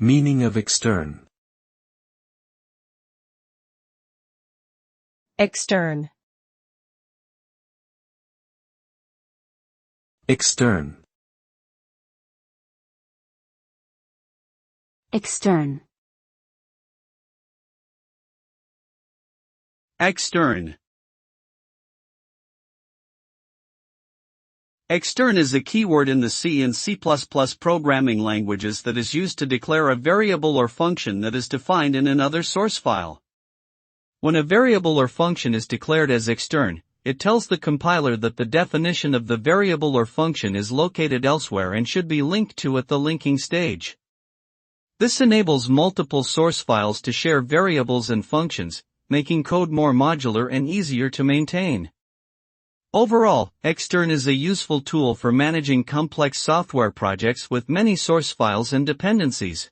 Meaning of extern. Extern. Extern. Extern. Extern. Extern is a keyword in the C and C++ programming languages that is used to declare a variable or function that is defined in another source file. When a variable or function is declared as extern, it tells the compiler that the definition of the variable or function is located elsewhere and should be linked to at the linking stage. This enables multiple source files to share variables and functions, making code more modular and easier to maintain. Overall, extern is a useful tool for managing complex software projects with many source files and dependencies.